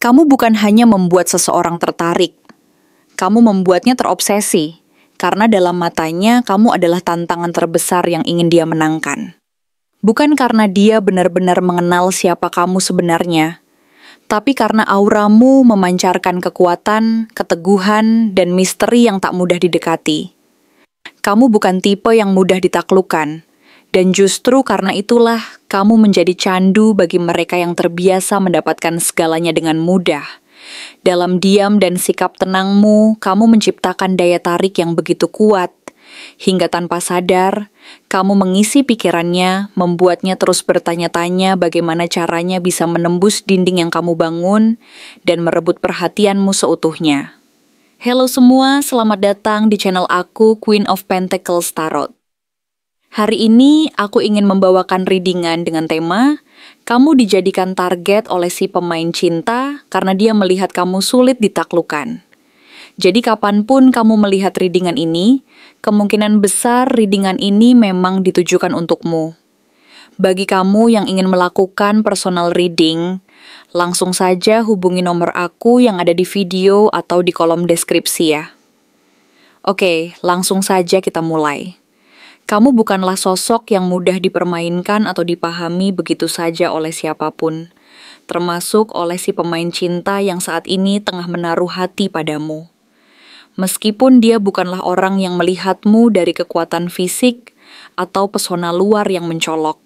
Kamu bukan hanya membuat seseorang tertarik, kamu membuatnya terobsesi, karena dalam matanya kamu adalah tantangan terbesar yang ingin dia menangkan. Bukan karena dia benar-benar mengenal siapa kamu sebenarnya, tapi karena auramu memancarkan kekuatan, keteguhan, dan misteri yang tak mudah didekati. Kamu bukan tipe yang mudah ditaklukkan, dan justru karena itulah kamu menjadi candu bagi mereka yang terbiasa mendapatkan segalanya dengan mudah. Dalam diam dan sikap tenangmu, kamu menciptakan daya tarik yang begitu kuat, hingga tanpa sadar, kamu mengisi pikirannya, membuatnya terus bertanya-tanya bagaimana caranya bisa menembus dinding yang kamu bangun dan merebut perhatianmu seutuhnya. Halo semua, selamat datang di channel aku, Queen of Pentacles Tarot. Hari ini aku ingin membawakan readingan dengan tema, kamu dijadikan target oleh si pemain cinta karena dia melihat kamu sulit ditaklukkan. Jadi kapanpun kamu melihat readingan ini, kemungkinan besar readingan ini memang ditujukan untukmu. Bagi kamu yang ingin melakukan personal reading, langsung saja hubungi nomor aku yang ada di video atau di kolom deskripsi ya. Oke, langsung saja kita mulai. Kamu bukanlah sosok yang mudah dipermainkan atau dipahami begitu saja oleh siapapun, termasuk oleh si pemain cinta yang saat ini tengah menaruh hati padamu. Meskipun dia bukanlah orang yang melihatmu dari kekuatan fisik atau pesona luar yang mencolok.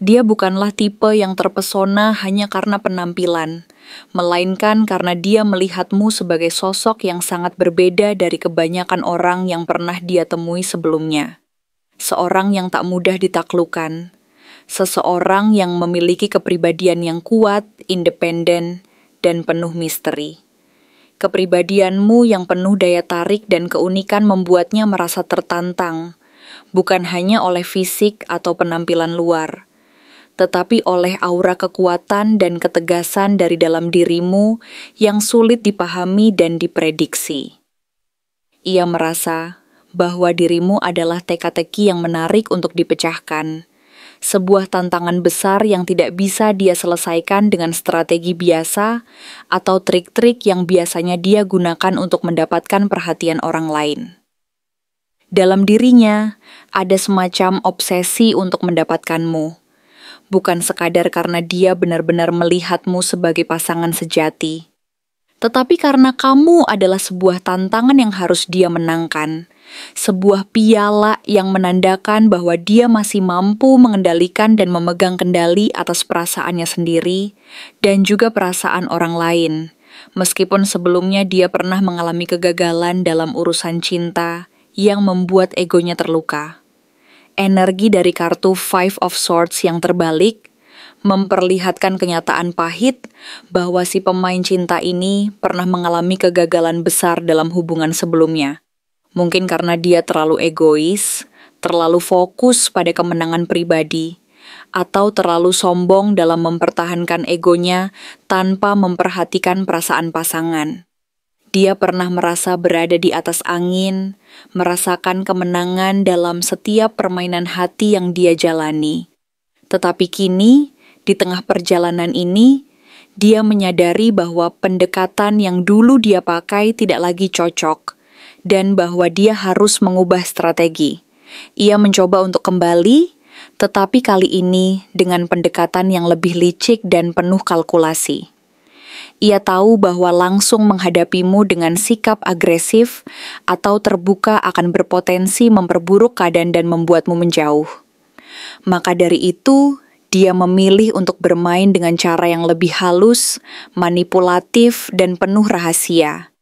Dia bukanlah tipe yang terpesona hanya karena penampilan, melainkan karena dia melihatmu sebagai sosok yang sangat berbeda dari kebanyakan orang yang pernah dia temui sebelumnya. Seorang yang tak mudah ditaklukkan, seseorang yang memiliki kepribadian yang kuat, independen, dan penuh misteri. Kepribadianmu yang penuh daya tarik dan keunikan membuatnya merasa tertantang, bukan hanya oleh fisik atau penampilan luar, tetapi oleh aura kekuatan dan ketegasan dari dalam dirimu yang sulit dipahami dan diprediksi. Ia merasa bahwa dirimu adalah teka-teki yang menarik untuk dipecahkan, sebuah tantangan besar yang tidak bisa dia selesaikan dengan strategi biasa atau trik-trik yang biasanya dia gunakan untuk mendapatkan perhatian orang lain. Dalam dirinya, ada semacam obsesi untuk mendapatkanmu, bukan sekadar karena dia benar-benar melihatmu sebagai pasangan sejati, tetapi karena kamu adalah sebuah tantangan yang harus dia menangkan, sebuah piala yang menandakan bahwa dia masih mampu mengendalikan dan memegang kendali atas perasaannya sendiri dan juga perasaan orang lain, meskipun sebelumnya dia pernah mengalami kegagalan dalam urusan cinta yang membuat egonya terluka. Energi dari kartu Five of Swords yang terbalik memperlihatkan kenyataan pahit bahwa si pemain cinta ini pernah mengalami kegagalan besar dalam hubungan sebelumnya. Mungkin karena dia terlalu egois, terlalu fokus pada kemenangan pribadi, atau terlalu sombong dalam mempertahankan egonya tanpa memperhatikan perasaan pasangan. Dia pernah merasa berada di atas angin, merasakan kemenangan dalam setiap permainan hati yang dia jalani. Tetapi kini, di tengah perjalanan ini, dia menyadari bahwa pendekatan yang dulu dia pakai tidak lagi cocok, dan bahwa dia harus mengubah strategi. Ia mencoba untuk kembali, tetapi kali ini dengan pendekatan yang lebih licik dan penuh kalkulasi. Ia tahu bahwa langsung menghadapimu dengan sikap agresif atau terbuka akan berpotensi memperburuk keadaan dan membuatmu menjauh. Maka dari itu, dia memilih untuk bermain dengan cara yang lebih halus, manipulatif, dan penuh rahasia.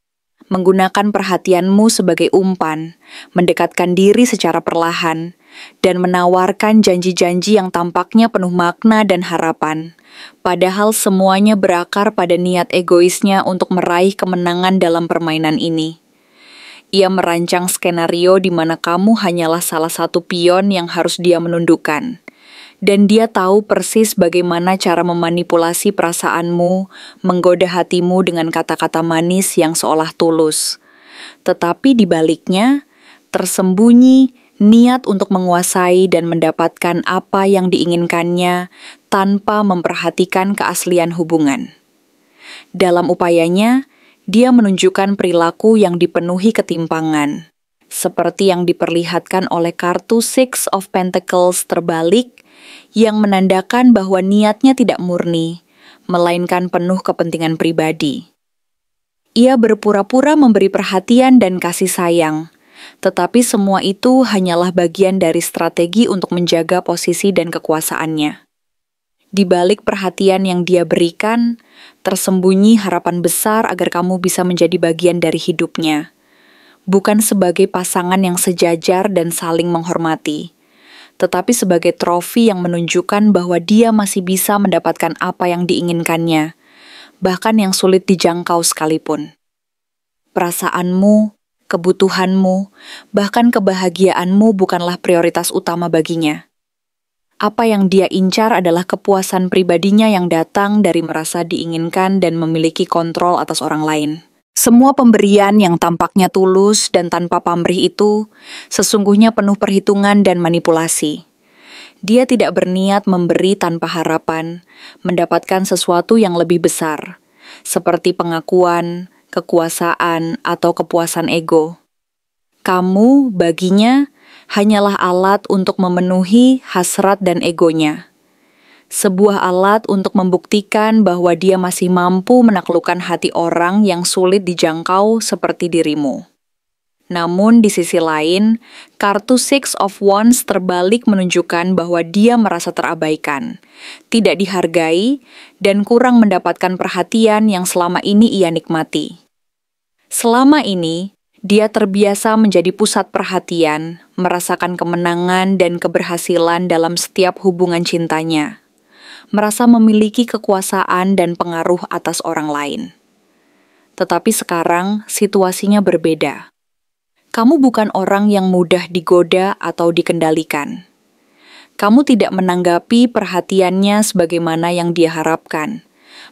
Menggunakan perhatianmu sebagai umpan, mendekatkan diri secara perlahan, dan menawarkan janji-janji yang tampaknya penuh makna dan harapan. Padahal semuanya berakar pada niat egoisnya untuk meraih kemenangan dalam permainan ini. Ia merancang skenario di mana kamu hanyalah salah satu pion yang harus dia menundukkan. Dan dia tahu persis bagaimana cara memanipulasi perasaanmu, menggoda hatimu dengan kata-kata manis yang seolah tulus. Tetapi di baliknya, tersembunyi niat untuk menguasai dan mendapatkan apa yang diinginkannya tanpa memperhatikan keaslian hubungan. Dalam upayanya, dia menunjukkan perilaku yang dipenuhi ketimpangan, seperti yang diperlihatkan oleh kartu Six of Pentacles terbalik, yang menandakan bahwa niatnya tidak murni, melainkan penuh kepentingan pribadi. Ia berpura-pura memberi perhatian dan kasih sayang, tetapi semua itu hanyalah bagian dari strategi untuk menjaga posisi dan kekuasaannya. Di balik perhatian yang dia berikan, tersembunyi harapan besar agar kamu bisa menjadi bagian dari hidupnya, bukan sebagai pasangan yang sejajar dan saling menghormati, tetapi sebagai trofi yang menunjukkan bahwa dia masih bisa mendapatkan apa yang diinginkannya, bahkan yang sulit dijangkau sekalipun. Perasaanmu, kebutuhanmu, bahkan kebahagiaanmu bukanlah prioritas utama baginya. Apa yang dia incar adalah kepuasan pribadinya yang datang dari merasa diinginkan dan memiliki kontrol atas orang lain. Semua pemberian yang tampaknya tulus dan tanpa pamrih itu sesungguhnya penuh perhitungan dan manipulasi. Dia tidak berniat memberi tanpa harapan, mendapatkan sesuatu yang lebih besar, seperti pengakuan, kekuasaan, atau kepuasan ego. Kamu, baginya, hanyalah alat untuk memenuhi hasrat dan egonya. Sebuah alat untuk membuktikan bahwa dia masih mampu menaklukkan hati orang yang sulit dijangkau seperti dirimu. Namun di sisi lain, kartu Six of Wands terbalik menunjukkan bahwa dia merasa terabaikan, tidak dihargai, dan kurang mendapatkan perhatian yang selama ini ia nikmati. Selama ini, dia terbiasa menjadi pusat perhatian, merasakan kemenangan dan keberhasilan dalam setiap hubungan cintanya, merasa memiliki kekuasaan dan pengaruh atas orang lain. Tetapi sekarang situasinya berbeda. Kamu bukan orang yang mudah digoda atau dikendalikan. Kamu tidak menanggapi perhatiannya sebagaimana yang dia harapkan.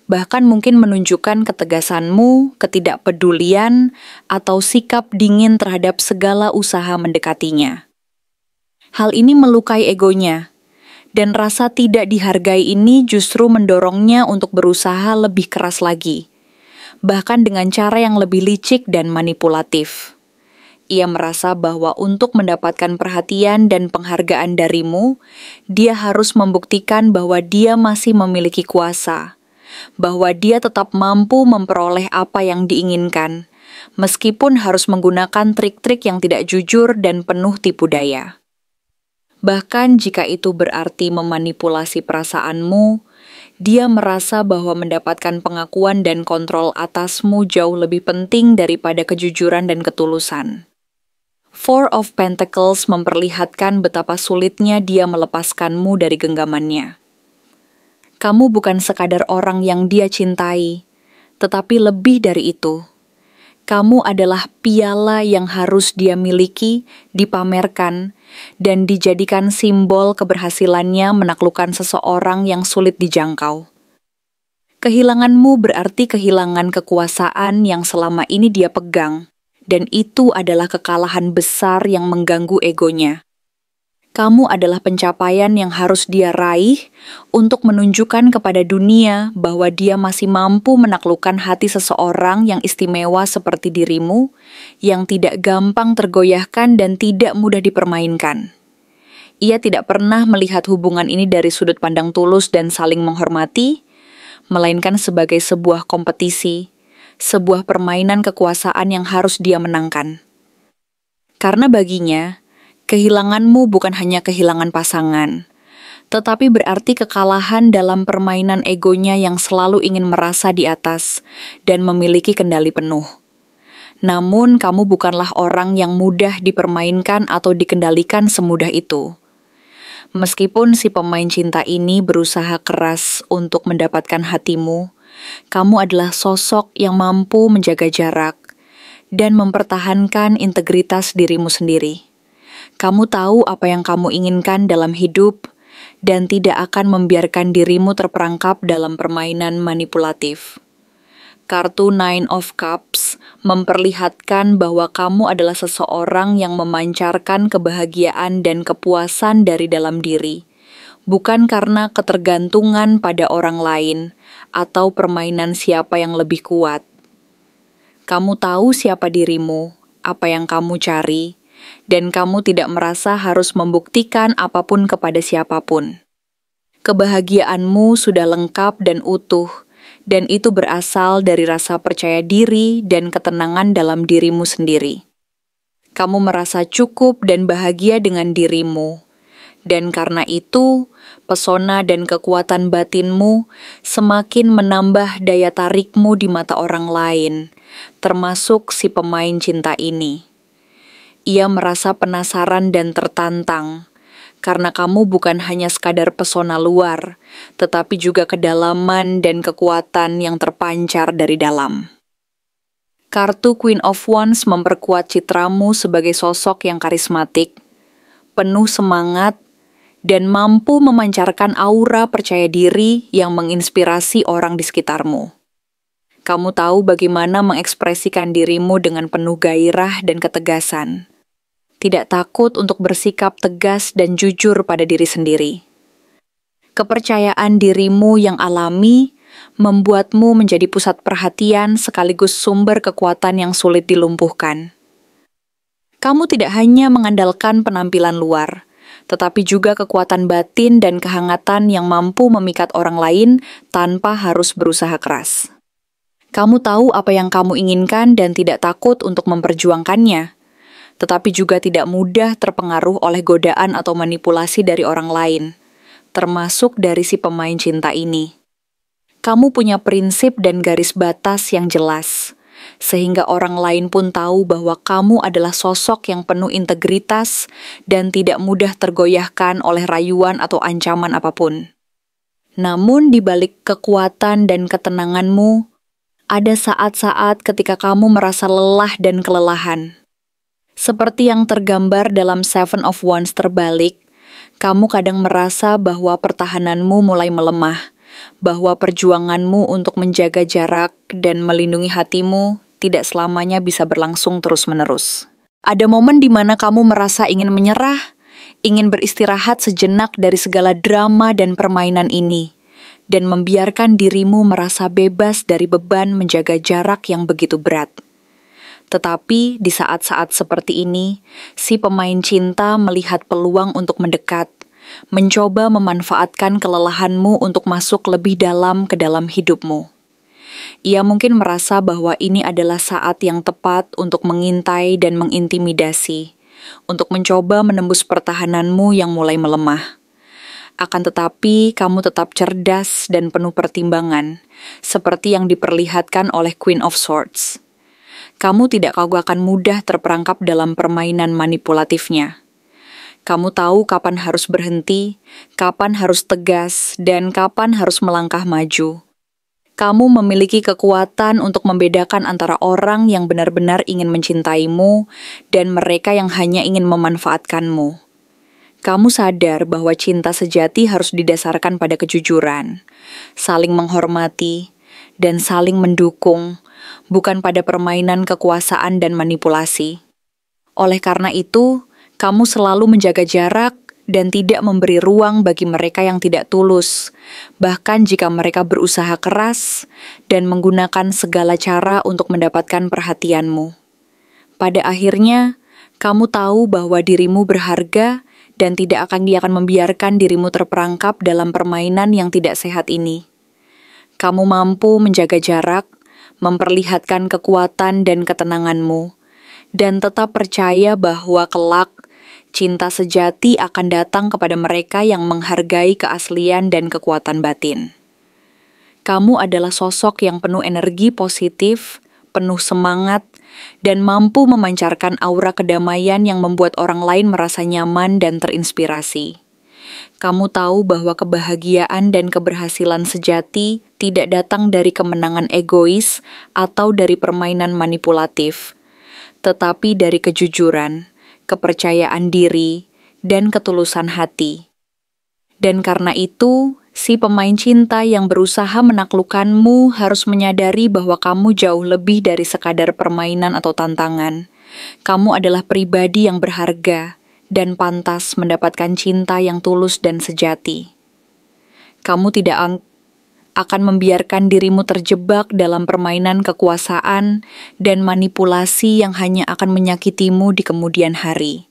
Bahkan mungkin menunjukkan ketegasanmu, ketidakpedulian, atau sikap dingin terhadap segala usaha mendekatinya. Hal ini melukai egonya, dan rasa tidak dihargai ini justru mendorongnya untuk berusaha lebih keras lagi, bahkan dengan cara yang lebih licik dan manipulatif. Ia merasa bahwa untuk mendapatkan perhatian dan penghargaan darimu, dia harus membuktikan bahwa dia masih memiliki kuasa, bahwa dia tetap mampu memperoleh apa yang diinginkan, meskipun harus menggunakan trik-trik yang tidak jujur dan penuh tipu daya. Bahkan jika itu berarti memanipulasi perasaanmu, dia merasa bahwa mendapatkan pengakuan dan kontrol atasmu jauh lebih penting daripada kejujuran dan ketulusan. Four of Pentacles memperlihatkan betapa sulitnya dia melepaskanmu dari genggamannya. Kamu bukan sekadar orang yang dia cintai, tetapi lebih dari itu. Kamu adalah piala yang harus dia miliki, dipamerkan, dan dijadikan simbol keberhasilannya menaklukkan seseorang yang sulit dijangkau. Kehilanganmu berarti kehilangan kekuasaan yang selama ini dia pegang, dan itu adalah kekalahan besar yang mengganggu egonya. Kamu adalah pencapaian yang harus dia raih untuk menunjukkan kepada dunia bahwa dia masih mampu menaklukkan hati seseorang yang istimewa seperti dirimu, yang tidak gampang tergoyahkan dan tidak mudah dipermainkan. Ia tidak pernah melihat hubungan ini dari sudut pandang tulus dan saling menghormati, melainkan sebagai sebuah kompetisi, sebuah permainan kekuasaan yang harus dia menangkan. Karena baginya, kehilanganmu bukan hanya kehilangan pasangan, tetapi berarti kekalahan dalam permainan egonya yang selalu ingin merasa di atas dan memiliki kendali penuh. Namun kamu bukanlah orang yang mudah dipermainkan atau dikendalikan semudah itu. Meskipun si pemain cinta ini berusaha keras untuk mendapatkan hatimu, kamu adalah sosok yang mampu menjaga jarak dan mempertahankan integritas dirimu sendiri. Kamu tahu apa yang kamu inginkan dalam hidup dan tidak akan membiarkan dirimu terperangkap dalam permainan manipulatif. Kartu Nine of Cups memperlihatkan bahwa kamu adalah seseorang yang memancarkan kebahagiaan dan kepuasan dari dalam diri, bukan karena ketergantungan pada orang lain atau permainan siapa yang lebih kuat. Kamu tahu siapa dirimu, apa yang kamu cari, dan kamu tidak merasa harus membuktikan apapun kepada siapapun. Kebahagiaanmu sudah lengkap dan utuh, dan itu berasal dari rasa percaya diri dan ketenangan dalam dirimu sendiri. Kamu merasa cukup dan bahagia dengan dirimu, dan karena itu, pesona dan kekuatan batinmu semakin menambah daya tarikmu di mata orang lain, termasuk si pemain cinta ini. Ia merasa penasaran dan tertantang, karena kamu bukan hanya sekadar pesona luar, tetapi juga kedalaman dan kekuatan yang terpancar dari dalam. Kartu Queen of Wands memperkuat citramu sebagai sosok yang karismatik, penuh semangat, dan mampu memancarkan aura percaya diri yang menginspirasi orang di sekitarmu. Kamu tahu bagaimana mengekspresikan dirimu dengan penuh gairah dan ketegasan. Tidak takut untuk bersikap tegas dan jujur pada diri sendiri. Kepercayaan dirimu yang alami membuatmu menjadi pusat perhatian sekaligus sumber kekuatan yang sulit dilumpuhkan. Kamu tidak hanya mengandalkan penampilan luar, tetapi juga kekuatan batin dan kehangatan yang mampu memikat orang lain tanpa harus berusaha keras. Kamu tahu apa yang kamu inginkan dan tidak takut untuk memperjuangkannya, tetapi juga tidak mudah terpengaruh oleh godaan atau manipulasi dari orang lain, termasuk dari si pemain cinta ini. Kamu punya prinsip dan garis batas yang jelas, sehingga orang lain pun tahu bahwa kamu adalah sosok yang penuh integritas dan tidak mudah tergoyahkan oleh rayuan atau ancaman apapun. Namun di balik kekuatan dan ketenanganmu, ada saat-saat ketika kamu merasa lelah dan kelelahan. Seperti yang tergambar dalam Seven of Wands terbalik, kamu kadang merasa bahwa pertahananmu mulai melemah, bahwa perjuanganmu untuk menjaga jarak dan melindungi hatimu tidak selamanya bisa berlangsung terus-menerus. Ada momen di mana kamu merasa ingin menyerah, ingin beristirahat sejenak dari segala drama dan permainan ini, dan membiarkan dirimu merasa bebas dari beban menjaga jarak yang begitu berat. Tetapi di saat-saat seperti ini, si pemain cinta melihat peluang untuk mendekat, mencoba memanfaatkan kelelahanmu untuk masuk lebih dalam ke dalam hidupmu. Ia mungkin merasa bahwa ini adalah saat yang tepat untuk mengintai dan mengintimidasi, untuk mencoba menembus pertahananmu yang mulai melemah. Akan tetapi, kamu tetap cerdas dan penuh pertimbangan, seperti yang diperlihatkan oleh Queen of Swords. Kamu tidak akan mudah terperangkap dalam permainan manipulatifnya. Kamu tahu kapan harus berhenti, kapan harus tegas, dan kapan harus melangkah maju. Kamu memiliki kekuatan untuk membedakan antara orang yang benar-benar ingin mencintaimu dan mereka yang hanya ingin memanfaatkanmu. Kamu sadar bahwa cinta sejati harus didasarkan pada kejujuran, saling menghormati, dan saling mendukung, bukan pada permainan kekuasaan dan manipulasi. Oleh karena itu, kamu selalu menjaga jarak dan tidak memberi ruang bagi mereka yang tidak tulus, bahkan jika mereka berusaha keras dan menggunakan segala cara untuk mendapatkan perhatianmu. Pada akhirnya, kamu tahu bahwa dirimu berharga dan tidak akan membiarkan dirimu terperangkap dalam permainan yang tidak sehat ini. Kamu mampu menjaga jarak, memperlihatkan kekuatan dan ketenanganmu, dan tetap percaya bahwa kelak cinta sejati akan datang kepada mereka yang menghargai keaslian dan kekuatan batin. Kamu adalah sosok yang penuh energi positif, penuh semangat, dan mampu memancarkan aura kedamaian yang membuat orang lain merasa nyaman dan terinspirasi. Kamu tahu bahwa kebahagiaan dan keberhasilan sejati tidak datang dari kemenangan egois atau dari permainan manipulatif, tetapi dari kejujuran, kepercayaan diri, dan ketulusan hati. Dan karena itu, si pemain cinta yang berusaha menaklukkanmu harus menyadari bahwa kamu jauh lebih dari sekadar permainan atau tantangan. Kamu adalah pribadi yang berharga dan pantas mendapatkan cinta yang tulus dan sejati. akan membiarkan dirimu terjebak dalam permainan kekuasaan dan manipulasi yang hanya akan menyakitimu di kemudian hari.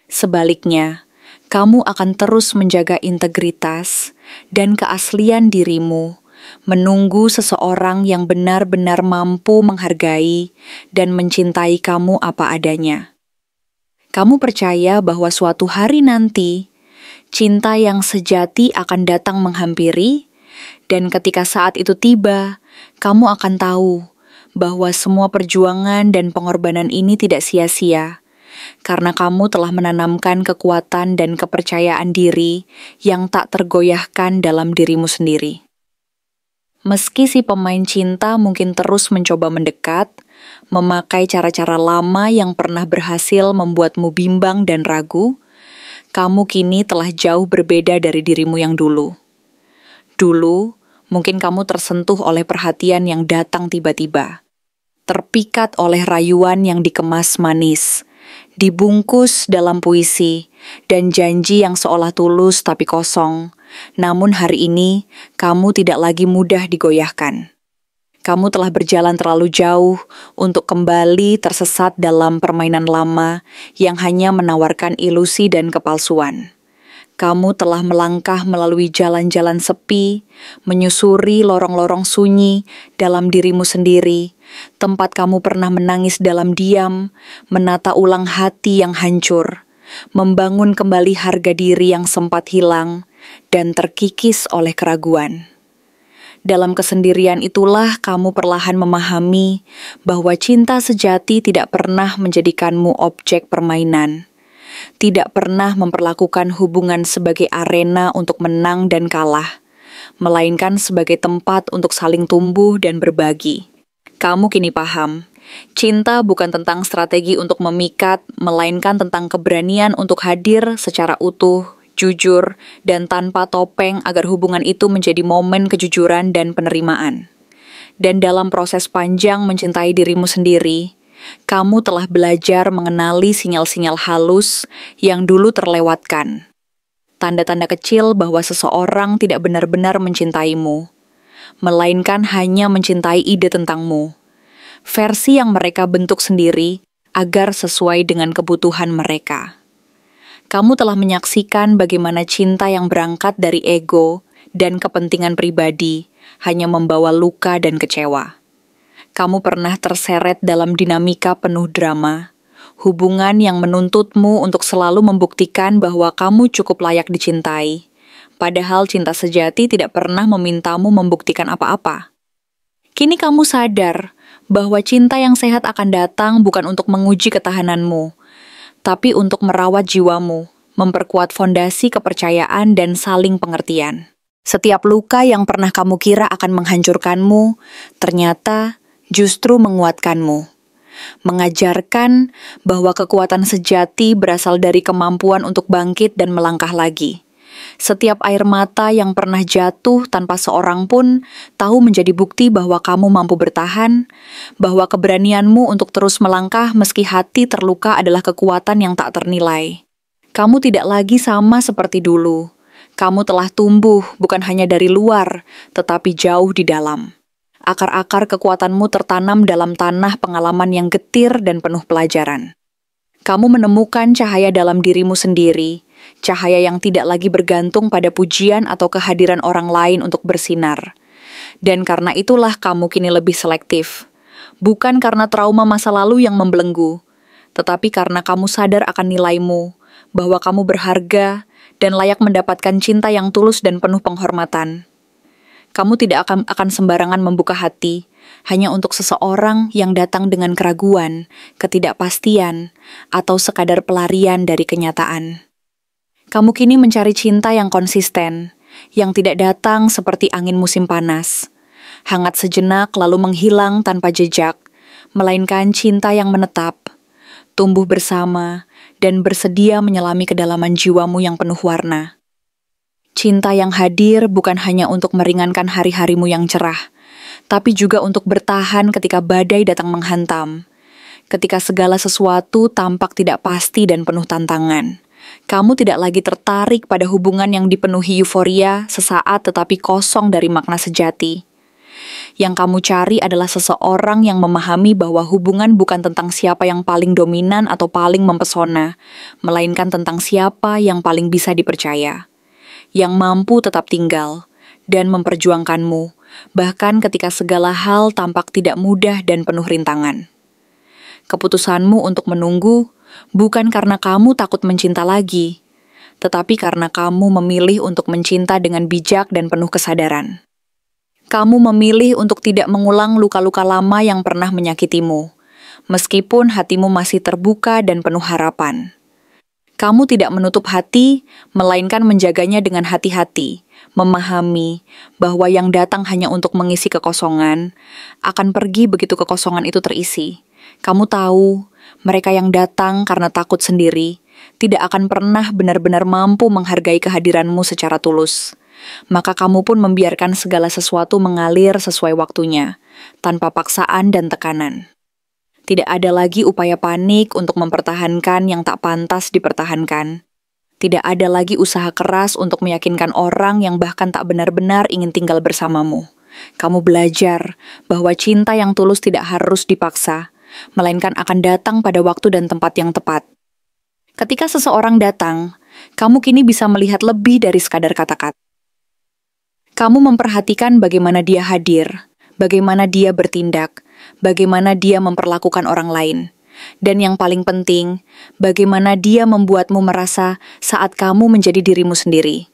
Sebaliknya, kamu akan terus menjaga integritas dan keaslian dirimu, menunggu seseorang yang benar-benar mampu menghargai dan mencintai kamu apa adanya. Kamu percaya bahwa suatu hari nanti, cinta yang sejati akan datang menghampiri, dan ketika saat itu tiba, kamu akan tahu bahwa semua perjuangan dan pengorbanan ini tidak sia-sia, karena kamu telah menanamkan kekuatan dan kepercayaan diri yang tak tergoyahkan dalam dirimu sendiri. Meski si pemain cinta mungkin terus mencoba mendekat, memakai cara-cara lama yang pernah berhasil membuatmu bimbang dan ragu, kamu kini telah jauh berbeda dari dirimu yang dulu. Dulu, mungkin kamu tersentuh oleh perhatian yang datang tiba-tiba, terpikat oleh rayuan yang dikemas manis, dibungkus dalam puisi, dan janji yang seolah tulus tapi kosong. Namun hari ini, kamu tidak lagi mudah digoyahkan. Kamu telah berjalan terlalu jauh untuk kembali tersesat dalam permainan lama yang hanya menawarkan ilusi dan kepalsuan. Kamu telah melangkah melalui jalan-jalan sepi, menyusuri lorong-lorong sunyi dalam dirimu sendiri, tempat kamu pernah menangis dalam diam, menata ulang hati yang hancur, membangun kembali harga diri yang sempat hilang, dan terkikis oleh keraguan. Dalam kesendirian itulah kamu perlahan memahami bahwa cinta sejati tidak pernah menjadikanmu objek permainan, tidak pernah memperlakukan hubungan sebagai arena untuk menang dan kalah, melainkan sebagai tempat untuk saling tumbuh dan berbagi. Kamu kini paham, cinta bukan tentang strategi untuk memikat, melainkan tentang keberanian untuk hadir secara utuh, jujur, dan tanpa topeng agar hubungan itu menjadi momen kejujuran dan penerimaan. Dan dalam proses panjang mencintai dirimu sendiri, kamu telah belajar mengenali sinyal-sinyal halus yang dulu terlewatkan. Tanda-tanda kecil bahwa seseorang tidak benar-benar mencintaimu, melainkan hanya mencintai ide tentangmu. Versi yang mereka bentuk sendiri agar sesuai dengan kebutuhan mereka. Kamu telah menyaksikan bagaimana cinta yang berangkat dari ego dan kepentingan pribadi hanya membawa luka dan kecewa. Kamu pernah terseret dalam dinamika penuh drama, hubungan yang menuntutmu untuk selalu membuktikan bahwa kamu cukup layak dicintai, padahal cinta sejati tidak pernah memintamu membuktikan apa-apa. Kini kamu sadar bahwa cinta yang sehat akan datang bukan untuk menguji ketahananmu, tapi untuk merawat jiwamu, memperkuat fondasi kepercayaan dan saling pengertian. Setiap luka yang pernah kamu kira akan menghancurkanmu, ternyata justru menguatkanmu. Mengajarkan bahwa kekuatan sejati berasal dari kemampuan untuk bangkit dan melangkah lagi. Setiap air mata yang pernah jatuh tanpa seorang pun tahu menjadi bukti bahwa kamu mampu bertahan, bahwa keberanianmu untuk terus melangkah meski hati terluka adalah kekuatan yang tak ternilai. Kamu tidak lagi sama seperti dulu. Kamu telah tumbuh bukan hanya dari luar, tetapi jauh di dalam. Akar-akar kekuatanmu tertanam dalam tanah pengalaman yang getir dan penuh pelajaran. Kamu menemukan cahaya dalam dirimu sendiri, cahaya yang tidak lagi bergantung pada pujian atau kehadiran orang lain untuk bersinar. Dan karena itulah kamu kini lebih selektif. Bukan karena trauma masa lalu yang membelenggu, tetapi karena kamu sadar akan nilaimu, bahwa kamu berharga dan layak mendapatkan cinta yang tulus dan penuh penghormatan. Kamu tidak akan sembarangan membuka hati, hanya untuk seseorang yang datang dengan keraguan, ketidakpastian, atau sekadar pelarian dari kenyataan. Kamu kini mencari cinta yang konsisten, yang tidak datang seperti angin musim panas, hangat sejenak lalu menghilang tanpa jejak, melainkan cinta yang menetap, tumbuh bersama, dan bersedia menyelami kedalaman jiwamu yang penuh warna. Cinta yang hadir bukan hanya untuk meringankan hari-harimu yang cerah, tapi juga untuk bertahan ketika badai datang menghantam, ketika segala sesuatu tampak tidak pasti dan penuh tantangan, Kamu tidak lagi tertarik pada hubungan yang dipenuhi euforia sesaat tetapi kosong dari makna sejati. Yang kamu cari adalah seseorang yang memahami bahwa hubungan bukan tentang siapa yang paling dominan atau paling mempesona, melainkan tentang siapa yang paling bisa dipercaya, yang mampu tetap tinggal dan memperjuangkanmu, bahkan ketika segala hal tampak tidak mudah dan penuh rintangan. Keputusanmu untuk menunggu bukan karena kamu takut mencinta lagi, tetapi karena kamu memilih untuk mencinta dengan bijak dan penuh kesadaran. Kamu memilih untuk tidak mengulang luka-luka lama yang pernah menyakitimu, meskipun hatimu masih terbuka dan penuh harapan. Kamu tidak menutup hati, melainkan menjaganya dengan hati-hati, memahami bahwa yang datang hanya untuk mengisi kekosongan, akan pergi begitu kekosongan itu terisi. Kamu tahu, mereka yang datang karena takut sendiri, tidak akan pernah benar-benar mampu menghargai kehadiranmu secara tulus. Maka kamu pun membiarkan segala sesuatu mengalir sesuai waktunya, tanpa paksaan dan tekanan. Tidak ada lagi upaya panik untuk mempertahankan yang tak pantas dipertahankan. Tidak ada lagi usaha keras untuk meyakinkan orang yang bahkan tak benar-benar ingin tinggal bersamamu. Kamu belajar bahwa cinta yang tulus tidak harus dipaksa, melainkan akan datang pada waktu dan tempat yang tepat. Ketika seseorang datang, kamu kini bisa melihat lebih dari sekadar kata-kata. Kamu memperhatikan bagaimana dia hadir, bagaimana dia bertindak, bagaimana dia memperlakukan orang lain. Dan yang paling penting, bagaimana dia membuatmu merasa saat kamu menjadi dirimu sendiri.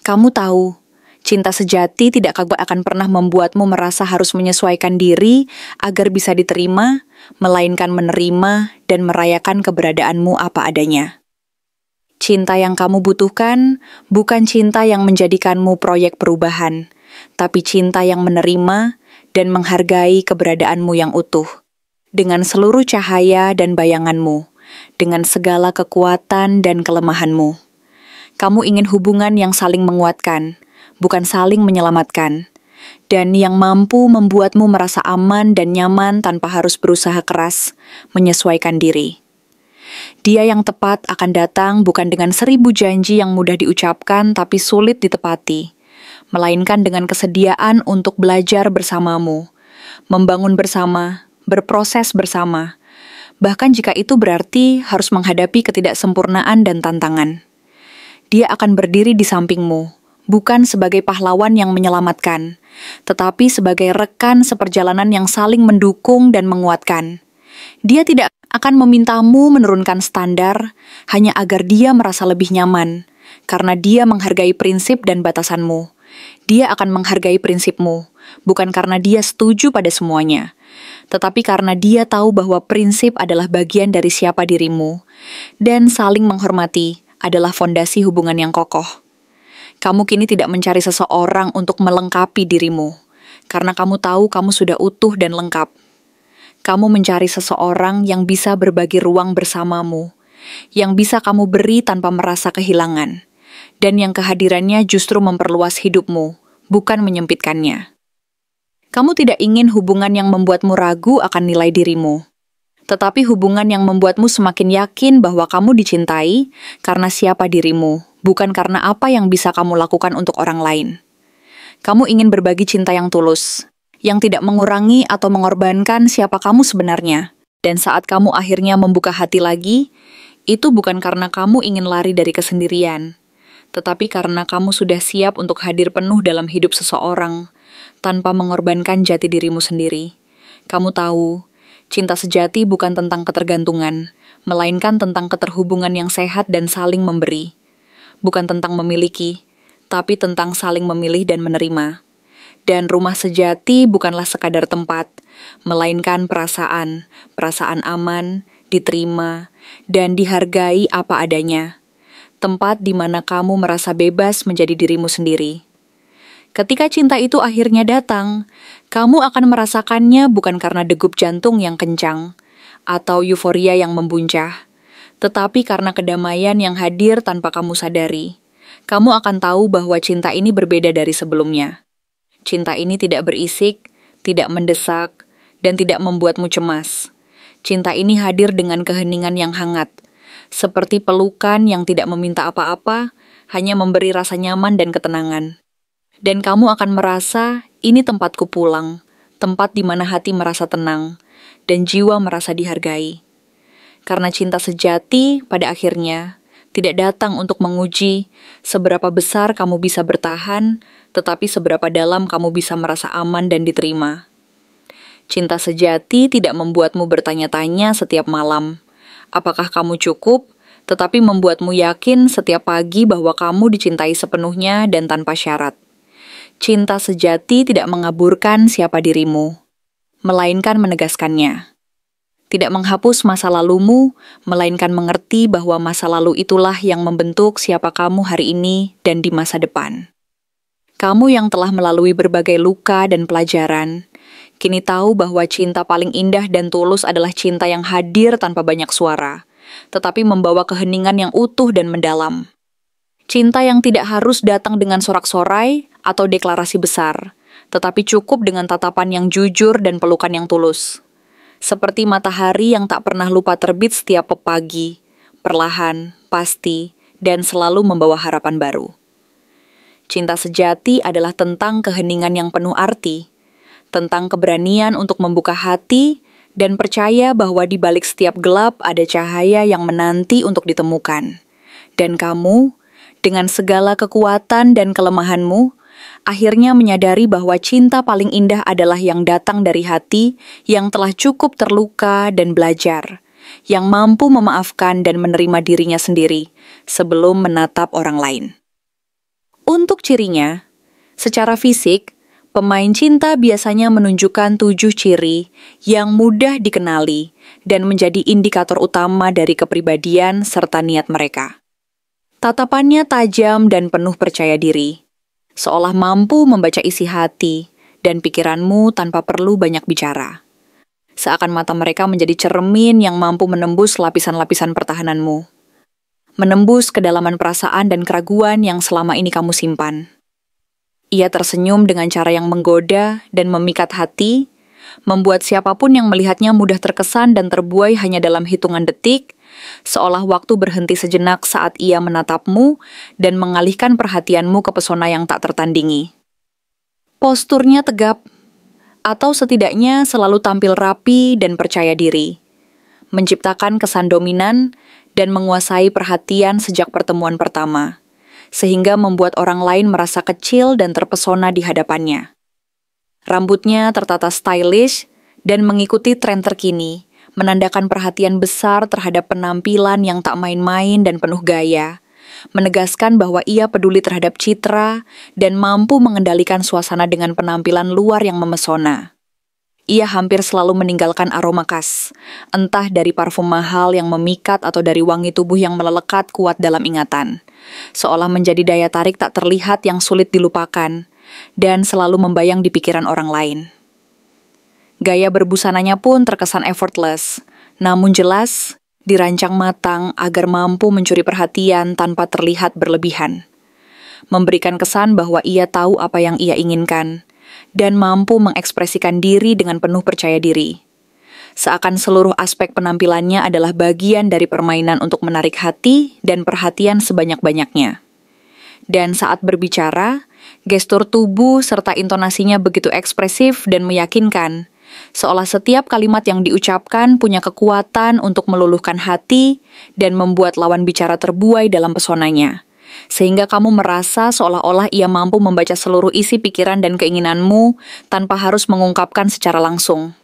Kamu tahu, cinta sejati tidak akan pernah membuatmu merasa harus menyesuaikan diri agar bisa diterima, melainkan menerima dan merayakan keberadaanmu apa adanya. Cinta yang kamu butuhkan bukan cinta yang menjadikanmu proyek perubahan, tapi cinta yang menerima dan menghargai keberadaanmu yang utuh, dengan seluruh cahaya dan bayanganmu, dengan segala kekuatan dan kelemahanmu. Kamu ingin hubungan yang saling menguatkan, bukan saling menyelamatkan, dan yang mampu membuatmu merasa aman dan nyaman tanpa harus berusaha keras menyesuaikan diri. Dia yang tepat akan datang bukan dengan 1000 janji yang mudah diucapkan tapi sulit ditepati, melainkan dengan kesediaan untuk belajar bersamamu, membangun bersama, berproses bersama, bahkan jika itu berarti harus menghadapi ketidaksempurnaan dan tantangan. Dia akan berdiri di sampingmu, bukan sebagai pahlawan yang menyelamatkan, tetapi sebagai rekan seperjalanan yang saling mendukung dan menguatkan. Dia tidak akan memintamu menurunkan standar hanya agar dia merasa lebih nyaman, karena dia menghargai prinsip dan batasanmu. Dia akan menghargai prinsipmu, bukan karena dia setuju pada semuanya, tetapi karena dia tahu bahwa prinsip adalah bagian dari siapa dirimu, dan saling menghormati adalah fondasi hubungan yang kokoh. Kamu kini tidak mencari seseorang untuk melengkapi dirimu, karena kamu tahu kamu sudah utuh dan lengkap. Kamu mencari seseorang yang bisa berbagi ruang bersamamu, yang bisa kamu beri tanpa merasa kehilangan, dan yang kehadirannya justru memperluas hidupmu, bukan menyempitkannya. Kamu tidak ingin hubungan yang membuatmu ragu akan nilai dirimu, tetapi hubungan yang membuatmu semakin yakin bahwa kamu dicintai karena siapa dirimu, bukan karena apa yang bisa kamu lakukan untuk orang lain. Kamu ingin berbagi cinta yang tulus, yang tidak mengurangi atau mengorbankan siapa kamu sebenarnya. Dan saat kamu akhirnya membuka hati lagi, itu bukan karena kamu ingin lari dari kesendirian, tetapi karena kamu sudah siap untuk hadir penuh dalam hidup seseorang, tanpa mengorbankan jati dirimu sendiri. Kamu tahu, cinta sejati bukan tentang ketergantungan, melainkan tentang keterhubungan yang sehat dan saling memberi. Bukan tentang memiliki, tapi tentang saling memilih dan menerima. Dan rumah sejati bukanlah sekadar tempat, melainkan perasaan aman, diterima, dan dihargai apa adanya. Tempat di mana kamu merasa bebas menjadi dirimu sendiri. Ketika cinta itu akhirnya datang, kamu akan merasakannya bukan karena degup jantung yang kencang, atau euforia yang membuncah, tetapi karena kedamaian yang hadir tanpa kamu sadari. Kamu akan tahu bahwa cinta ini berbeda dari sebelumnya. Cinta ini tidak berisik, tidak mendesak, dan tidak membuatmu cemas. Cinta ini hadir dengan keheningan yang hangat, seperti pelukan yang tidak meminta apa-apa, hanya memberi rasa nyaman dan ketenangan. Dan kamu akan merasa, ini tempatku pulang, tempat di mana hati merasa tenang, dan jiwa merasa dihargai. Karena cinta sejati, pada akhirnya, tidak datang untuk menguji seberapa besar kamu bisa bertahan, tetapi seberapa dalam kamu bisa merasa aman dan diterima. Cinta sejati tidak membuatmu bertanya-tanya setiap malam, apakah kamu cukup, tetapi membuatmu yakin setiap pagi bahwa kamu dicintai sepenuhnya dan tanpa syarat. Cinta sejati tidak mengaburkan siapa dirimu, melainkan menegaskannya. Tidak menghapus masa lalumu, melainkan mengerti bahwa masa lalu itulah yang membentuk siapa kamu hari ini dan di masa depan. Kamu yang telah melalui berbagai luka dan pelajaran, kini tahu bahwa cinta paling indah dan tulus adalah cinta yang hadir tanpa banyak suara, tetapi membawa keheningan yang utuh dan mendalam. Cinta yang tidak harus datang dengan sorak-sorai atau deklarasi besar, tetapi cukup dengan tatapan yang jujur dan pelukan yang tulus. Seperti matahari yang tak pernah lupa terbit setiap pagi, perlahan, pasti, dan selalu membawa harapan baru. Cinta sejati adalah tentang keheningan yang penuh arti, tentang keberanian untuk membuka hati dan percaya bahwa di balik setiap gelap ada cahaya yang menanti untuk ditemukan. Dan kamu, dengan segala kekuatan dan kelemahanmu, akhirnya menyadari bahwa cinta paling indah adalah yang datang dari hati yang telah cukup terluka dan belajar, yang mampu memaafkan dan menerima dirinya sendiri sebelum menatap orang lain. Untuk cirinya, secara fisik, pemain cinta biasanya menunjukkan 7 ciri yang mudah dikenali dan menjadi indikator utama dari kepribadian serta niat mereka. Tatapannya tajam dan penuh percaya diri, seolah mampu membaca isi hati dan pikiranmu tanpa perlu banyak bicara. Seakan mata mereka menjadi cermin yang mampu menembus lapisan-lapisan pertahananmu, menembus kedalaman perasaan dan keraguan yang selama ini kamu simpan. Ia tersenyum dengan cara yang menggoda dan memikat hati, membuat siapapun yang melihatnya mudah terkesan dan terbuai hanya dalam hitungan detik, seolah waktu berhenti sejenak saat ia menatapmu dan mengalihkan perhatianmu ke pesona yang tak tertandingi. Posturnya tegap, atau setidaknya selalu tampil rapi dan percaya diri, menciptakan kesan dominan dan menguasai perhatian sejak pertemuan pertama, sehingga membuat orang lain merasa kecil dan terpesona di hadapannya. Rambutnya tertata stylish dan mengikuti tren terkini, menandakan perhatian besar terhadap penampilan yang tak main-main dan penuh gaya, menegaskan bahwa ia peduli terhadap citra dan mampu mengendalikan suasana dengan penampilan luar yang memesona. Ia hampir selalu meninggalkan aroma khas, entah dari parfum mahal yang memikat atau dari wangi tubuh yang melelekat kuat dalam ingatan, seolah menjadi daya tarik tak terlihat yang sulit dilupakan, dan selalu membayang di pikiran orang lain. Gaya berbusananya pun terkesan effortless, namun jelas, dirancang matang agar mampu mencuri perhatian tanpa terlihat berlebihan. Memberikan kesan bahwa ia tahu apa yang ia inginkan, dan mampu mengekspresikan diri dengan penuh percaya diri. Seakan seluruh aspek penampilannya adalah bagian dari permainan untuk menarik hati dan perhatian sebanyak-banyaknya. Dan saat berbicara, gestur tubuh serta intonasinya begitu ekspresif dan meyakinkan, seolah setiap kalimat yang diucapkan punya kekuatan untuk meluluhkan hati dan membuat lawan bicara terbuai dalam pesonanya, sehingga kamu merasa seolah-olah ia mampu membaca seluruh isi pikiran dan keinginanmu tanpa harus mengungkapkan secara langsung.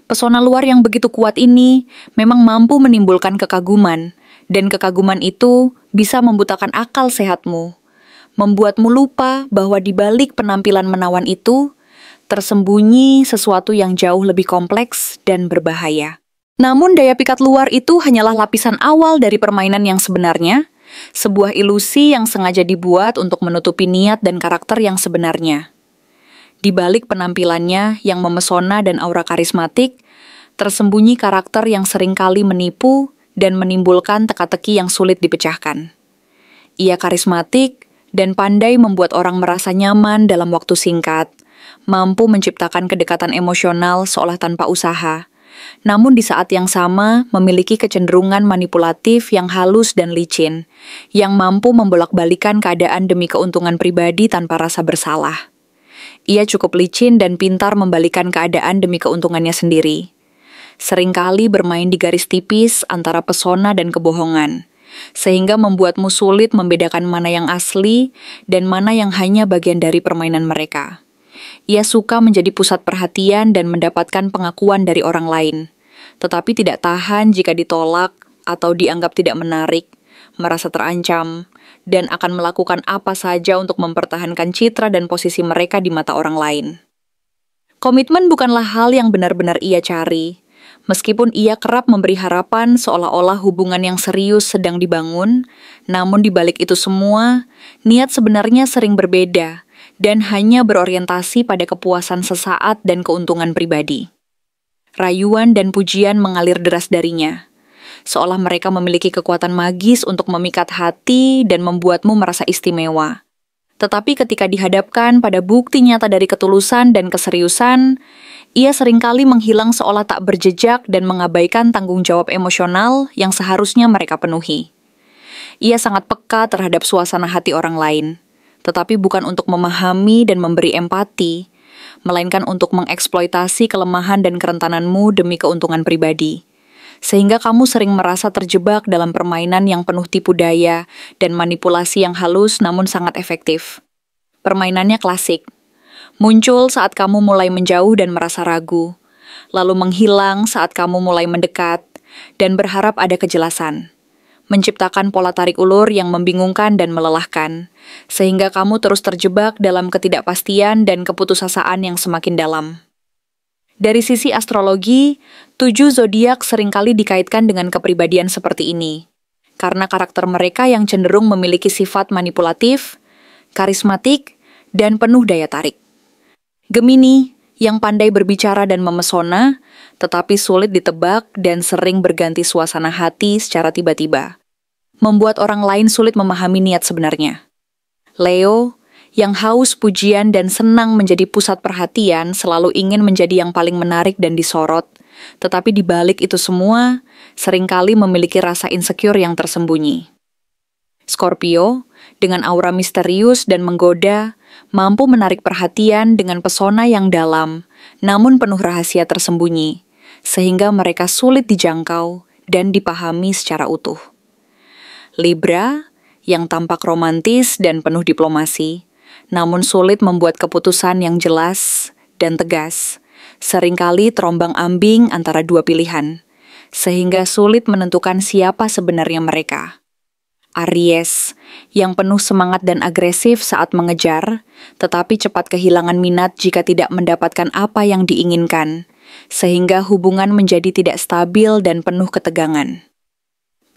Pesona luar yang begitu kuat ini memang mampu menimbulkan kekaguman, dan kekaguman itu bisa membutakan akal sehatmu, membuatmu lupa bahwa di balik penampilan menawan itu tersembunyi sesuatu yang jauh lebih kompleks dan berbahaya. Namun daya pikat luar itu hanyalah lapisan awal dari permainan yang sebenarnya, sebuah ilusi yang sengaja dibuat untuk menutupi niat dan karakter yang sebenarnya. Di balik penampilannya yang memesona dan aura karismatik, tersembunyi karakter yang seringkali menipu dan menimbulkan teka-teki yang sulit dipecahkan. Ia karismatik dan pandai membuat orang merasa nyaman dalam waktu singkat, mampu menciptakan kedekatan emosional seolah tanpa usaha, namun di saat yang sama memiliki kecenderungan manipulatif yang halus dan licin, yang mampu membolak-balikan keadaan demi keuntungan pribadi tanpa rasa bersalah. Ia cukup licin dan pintar membalikan keadaan demi keuntungannya sendiri. Seringkali bermain di garis tipis antara pesona dan kebohongan, sehingga membuatmu sulit membedakan mana yang asli dan mana yang hanya bagian dari permainan mereka. Ia suka menjadi pusat perhatian dan mendapatkan pengakuan dari orang lain, tetapi tidak tahan jika ditolak atau dianggap tidak menarik, merasa terancam, dan akan melakukan apa saja untuk mempertahankan citra dan posisi mereka di mata orang lain. Komitmen bukanlah hal yang benar-benar ia cari, meskipun ia kerap memberi harapan seolah-olah hubungan yang serius sedang dibangun, namun di balik itu semua, niat sebenarnya sering berbeda dan hanya berorientasi pada kepuasan sesaat dan keuntungan pribadi. Rayuan dan pujian mengalir deras darinya, seolah mereka memiliki kekuatan magis untuk memikat hati dan membuatmu merasa istimewa. Tetapi ketika dihadapkan pada bukti nyata dari ketulusan dan keseriusan, ia seringkali menghilang seolah tak berjejak dan mengabaikan tanggung jawab emosional yang seharusnya mereka penuhi. Ia sangat peka terhadap suasana hati orang lain, tetapi bukan untuk memahami dan memberi empati, melainkan untuk mengeksploitasi kelemahan dan kerentananmu demi keuntungan pribadi. Sehingga kamu sering merasa terjebak dalam permainan yang penuh tipu daya dan manipulasi yang halus namun sangat efektif. Permainannya klasik. Muncul saat kamu mulai menjauh dan merasa ragu, lalu menghilang saat kamu mulai mendekat dan berharap ada kejelasan. Menciptakan pola tarik ulur yang membingungkan dan melelahkan, sehingga kamu terus terjebak dalam ketidakpastian dan keputusasaan yang semakin dalam. Dari sisi astrologi, 7 zodiak seringkali dikaitkan dengan kepribadian seperti ini, karena karakter mereka yang cenderung memiliki sifat manipulatif, karismatik, dan penuh daya tarik. Gemini, yang pandai berbicara dan memesona, tetapi sulit ditebak dan sering berganti suasana hati secara tiba-tiba, membuat orang lain sulit memahami niat sebenarnya. Leo, yang haus pujian dan senang menjadi pusat perhatian, selalu ingin menjadi yang paling menarik dan disorot, tetapi di balik itu semua, seringkali memiliki rasa insecure yang tersembunyi. Scorpio, dengan aura misterius dan menggoda, mampu menarik perhatian dengan pesona yang dalam, namun penuh rahasia tersembunyi, sehingga mereka sulit dijangkau dan dipahami secara utuh. Libra, yang tampak romantis dan penuh diplomasi, namun sulit membuat keputusan yang jelas dan tegas, seringkali terombang-ambing antara dua pilihan, sehingga sulit menentukan siapa sebenarnya mereka. Aries, yang penuh semangat dan agresif saat mengejar, tetapi cepat kehilangan minat jika tidak mendapatkan apa yang diinginkan, sehingga hubungan menjadi tidak stabil dan penuh ketegangan.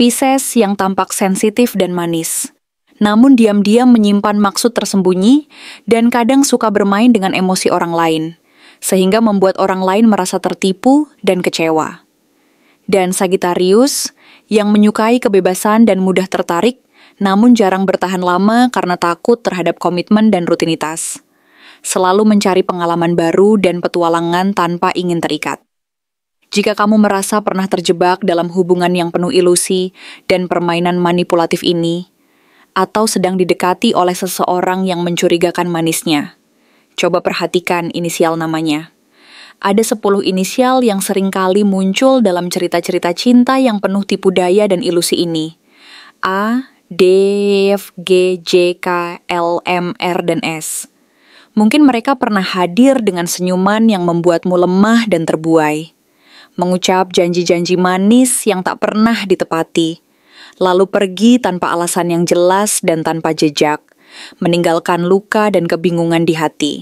Pisces, yang tampak sensitif dan manis, namun diam-diam menyimpan maksud tersembunyi dan kadang suka bermain dengan emosi orang lain, sehingga membuat orang lain merasa tertipu dan kecewa. Dan Sagittarius, yang menyukai kebebasan dan mudah tertarik, namun jarang bertahan lama karena takut terhadap komitmen dan rutinitas. Selalu mencari pengalaman baru dan petualangan tanpa ingin terikat. Jika kamu merasa pernah terjebak dalam hubungan yang penuh ilusi dan permainan manipulatif ini, atau sedang didekati oleh seseorang yang mencurigakan manisnya, coba perhatikan inisial namanya. Ada 10 inisial yang seringkali muncul dalam cerita-cerita cinta yang penuh tipu daya dan ilusi ini. A, D, F, G, J, K, L, M, R, dan S. Mungkin mereka pernah hadir dengan senyuman yang membuatmu lemah dan terbuai. Mengucap janji-janji manis yang tak pernah ditepati. Lalu pergi tanpa alasan yang jelas dan tanpa jejak, meninggalkan luka dan kebingungan di hati.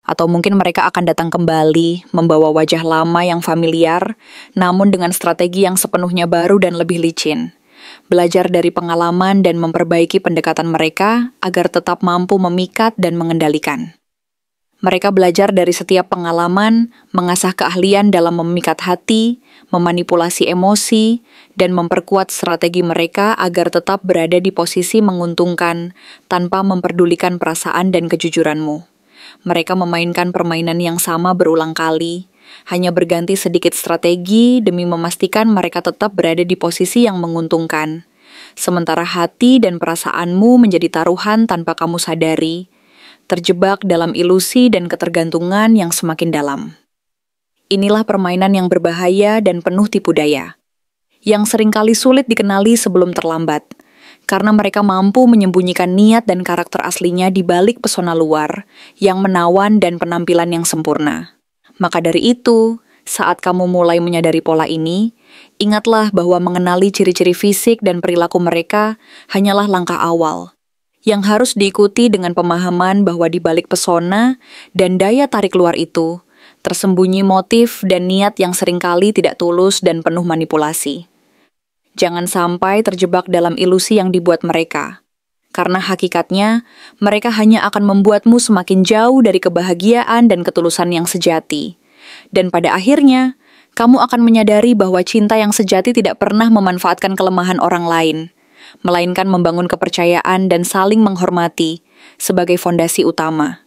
Atau mungkin mereka akan datang kembali, membawa wajah lama yang familiar, namun dengan strategi yang sepenuhnya baru dan lebih licin. Belajar dari pengalaman dan memperbaiki pendekatan mereka agar tetap mampu memikat dan mengendalikan. Mereka belajar dari setiap pengalaman, mengasah keahlian dalam memikat hati, memanipulasi emosi, dan memperkuat strategi mereka agar tetap berada di posisi menguntungkan tanpa memperdulikan perasaan dan kejujuranmu. Mereka memainkan permainan yang sama berulang kali, hanya berganti sedikit strategi demi memastikan mereka tetap berada di posisi yang menguntungkan. Sementara hati dan perasaanmu menjadi taruhan tanpa kamu sadari, terjebak dalam ilusi dan ketergantungan yang semakin dalam. Inilah permainan yang berbahaya dan penuh tipu daya, yang seringkali sulit dikenali sebelum terlambat, karena mereka mampu menyembunyikan niat dan karakter aslinya di balik pesona luar yang menawan dan penampilan yang sempurna. Maka dari itu, saat kamu mulai menyadari pola ini, ingatlah bahwa mengenali ciri-ciri fisik dan perilaku mereka hanyalah langkah awal, yang harus diikuti dengan pemahaman bahwa di balik pesona dan daya tarik luar itu, tersembunyi motif dan niat yang seringkali tidak tulus dan penuh manipulasi. Jangan sampai terjebak dalam ilusi yang dibuat mereka, karena hakikatnya mereka hanya akan membuatmu semakin jauh dari kebahagiaan dan ketulusan yang sejati. Dan pada akhirnya, kamu akan menyadari bahwa cinta yang sejati tidak pernah memanfaatkan kelemahan orang lain, melainkan membangun kepercayaan dan saling menghormati sebagai fondasi utama.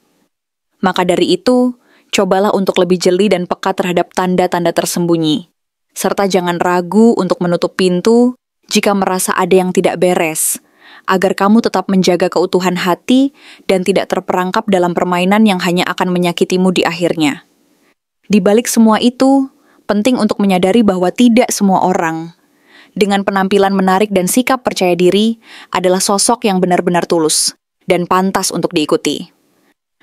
Maka dari itu, cobalah untuk lebih jeli dan peka terhadap tanda-tanda tersembunyi, serta jangan ragu untuk menutup pintu jika merasa ada yang tidak beres, agar kamu tetap menjaga keutuhan hati dan tidak terperangkap dalam permainan yang hanya akan menyakitimu di akhirnya. Di balik semua itu, penting untuk menyadari bahwa tidak semua orang, dengan penampilan menarik dan sikap percaya diri, adalah sosok yang benar-benar tulus dan pantas untuk diikuti.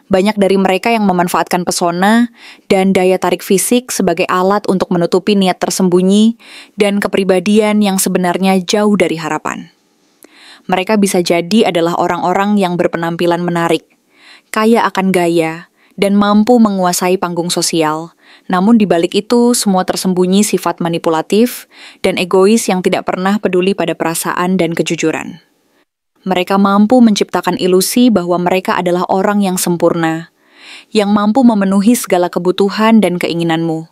Banyak dari mereka yang memanfaatkan pesona dan daya tarik fisik sebagai alat untuk menutupi niat tersembunyi dan kepribadian yang sebenarnya jauh dari harapan. Mereka bisa jadi adalah orang-orang yang berpenampilan menarik, kaya akan gaya, dan mampu menguasai panggung sosial. Namun di balik itu semua tersembunyi sifat manipulatif dan egois yang tidak pernah peduli pada perasaan dan kejujuran. Mereka mampu menciptakan ilusi bahwa mereka adalah orang yang sempurna, yang mampu memenuhi segala kebutuhan dan keinginanmu.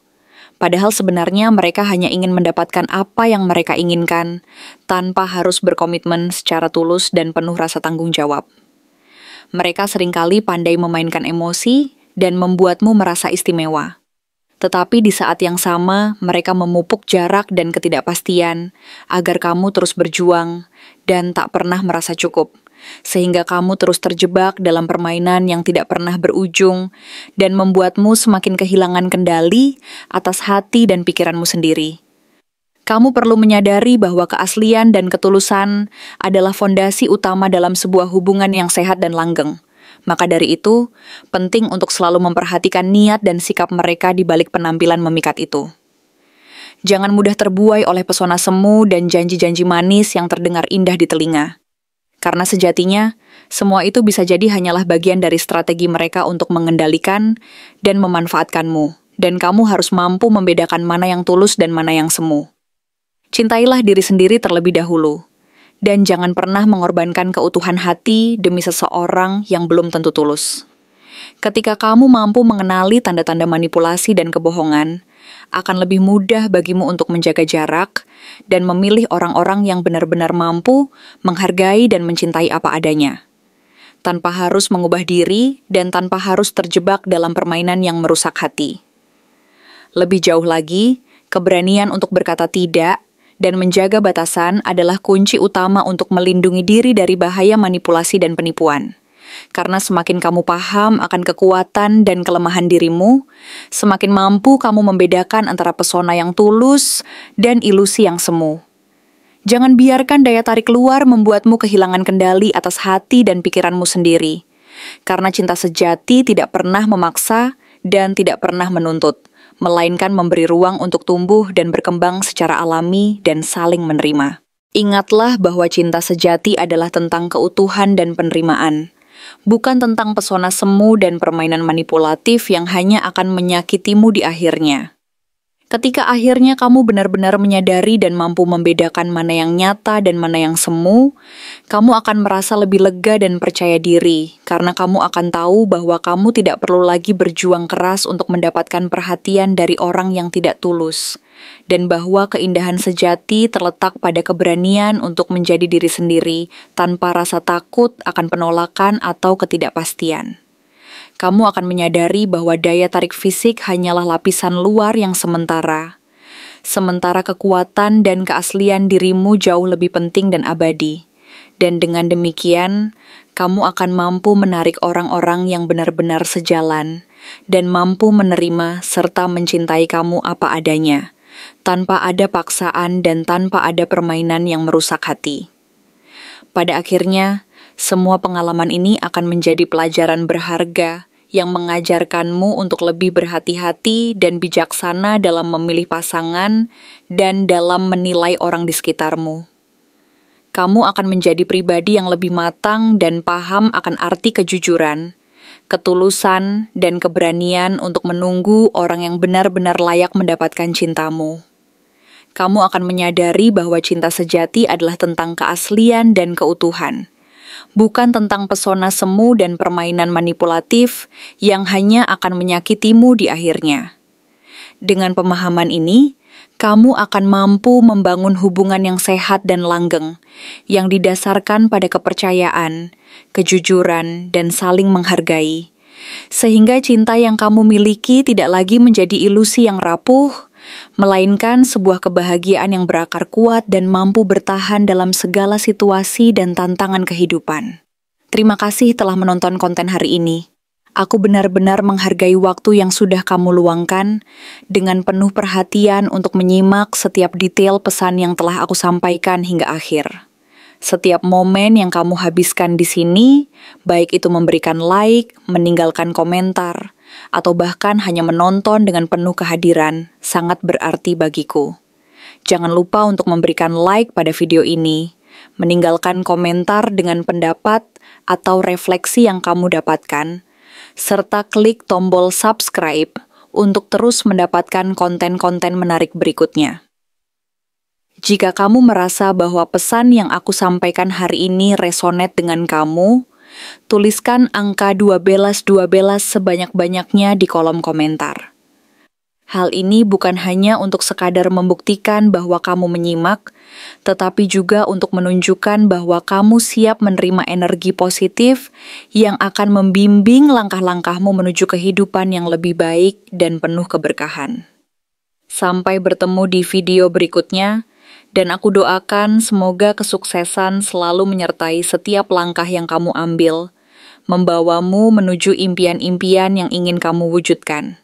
Padahal sebenarnya mereka hanya ingin mendapatkan apa yang mereka inginkan, tanpa harus berkomitmen secara tulus dan penuh rasa tanggung jawab. Mereka seringkali pandai memainkan emosi dan membuatmu merasa istimewa. Tetapi di saat yang sama, mereka memupuk jarak dan ketidakpastian agar kamu terus berjuang dan tak pernah merasa cukup, sehingga kamu terus terjebak dalam permainan yang tidak pernah berujung dan membuatmu semakin kehilangan kendali atas hati dan pikiranmu sendiri. Kamu perlu menyadari bahwa keaslian dan ketulusan adalah fondasi utama dalam sebuah hubungan yang sehat dan langgeng. Maka dari itu, penting untuk selalu memperhatikan niat dan sikap mereka di balik penampilan memikat itu. Jangan mudah terbuai oleh pesona semu dan janji-janji manis yang terdengar indah di telinga. Karena sejatinya, semua itu bisa jadi hanyalah bagian dari strategi mereka untuk mengendalikan dan memanfaatkanmu, dan kamu harus mampu membedakan mana yang tulus dan mana yang semu. Cintailah diri sendiri terlebih dahulu, dan jangan pernah mengorbankan keutuhan hati demi seseorang yang belum tentu tulus. Ketika kamu mampu mengenali tanda-tanda manipulasi dan kebohongan, akan lebih mudah bagimu untuk menjaga jarak dan memilih orang-orang yang benar-benar mampu menghargai dan mencintai apa adanya, tanpa harus mengubah diri dan tanpa harus terjebak dalam permainan yang merusak hati. Lebih jauh lagi, keberanian untuk berkata tidak dan menjaga batasan adalah kunci utama untuk melindungi diri dari bahaya manipulasi dan penipuan. Karena semakin kamu paham akan kekuatan dan kelemahan dirimu, semakin mampu kamu membedakan antara pesona yang tulus dan ilusi yang semu. Jangan biarkan daya tarik luar membuatmu kehilangan kendali atas hati dan pikiranmu sendiri. Karena cinta sejati tidak pernah memaksa dan tidak pernah menuntut, melainkan memberi ruang untuk tumbuh dan berkembang secara alami dan saling menerima. Ingatlah bahwa cinta sejati adalah tentang keutuhan dan penerimaan, bukan tentang pesona semu dan permainan manipulatif yang hanya akan menyakitimu di akhirnya. Ketika akhirnya kamu benar-benar menyadari dan mampu membedakan mana yang nyata dan mana yang semu, kamu akan merasa lebih lega dan percaya diri, karena kamu akan tahu bahwa kamu tidak perlu lagi berjuang keras untuk mendapatkan perhatian dari orang yang tidak tulus, dan bahwa keindahan sejati terletak pada keberanian untuk menjadi diri sendiri tanpa rasa takut akan penolakan atau ketidakpastian. Kamu akan menyadari bahwa daya tarik fisik hanyalah lapisan luar yang sementara. Sementara kekuatan dan keaslian dirimu jauh lebih penting dan abadi. Dan dengan demikian, kamu akan mampu menarik orang-orang yang benar-benar sejalan dan mampu menerima serta mencintai kamu apa adanya, tanpa ada paksaan dan tanpa ada permainan yang merusak hati. Pada akhirnya, semua pengalaman ini akan menjadi pelajaran berharga yang mengajarkanmu untuk lebih berhati-hati dan bijaksana dalam memilih pasangan dan dalam menilai orang di sekitarmu. Kamu akan menjadi pribadi yang lebih matang dan paham akan arti kejujuran, ketulusan, dan keberanian untuk menunggu orang yang benar-benar layak mendapatkan cintamu. Kamu akan menyadari bahwa cinta sejati adalah tentang keaslian dan keutuhan, bukan tentang pesona semu dan permainan manipulatif yang hanya akan menyakitimu di akhirnya. Dengan pemahaman ini, kamu akan mampu membangun hubungan yang sehat dan langgeng, yang didasarkan pada kepercayaan, kejujuran, dan saling menghargai. Sehingga cinta yang kamu miliki tidak lagi menjadi ilusi yang rapuh, melainkan sebuah kebahagiaan yang berakar kuat dan mampu bertahan dalam segala situasi dan tantangan kehidupan. Terima kasih telah menonton konten hari ini. Aku benar-benar menghargai waktu yang sudah kamu luangkan dengan penuh perhatian untuk menyimak setiap detail pesan yang telah aku sampaikan hingga akhir. Setiap momen yang kamu habiskan di sini, baik itu memberikan like, meninggalkan komentar, atau bahkan hanya menonton dengan penuh kehadiran, sangat berarti bagiku. Jangan lupa untuk memberikan like pada video ini, meninggalkan komentar dengan pendapat atau refleksi yang kamu dapatkan, serta klik tombol subscribe untuk terus mendapatkan konten-konten menarik berikutnya. Jika kamu merasa bahwa pesan yang aku sampaikan hari ini resonate dengan kamu, tuliskan angka 12 sebanyak-banyaknya di kolom komentar. Hal ini bukan hanya untuk sekadar membuktikan bahwa kamu menyimak, tetapi juga untuk menunjukkan bahwa kamu siap menerima energi positif yang akan membimbing langkah-langkahmu menuju kehidupan yang lebih baik dan penuh keberkahan. Sampai bertemu di video berikutnya, dan aku doakan semoga kesuksesan selalu menyertai setiap langkah yang kamu ambil, membawamu menuju impian-impian yang ingin kamu wujudkan.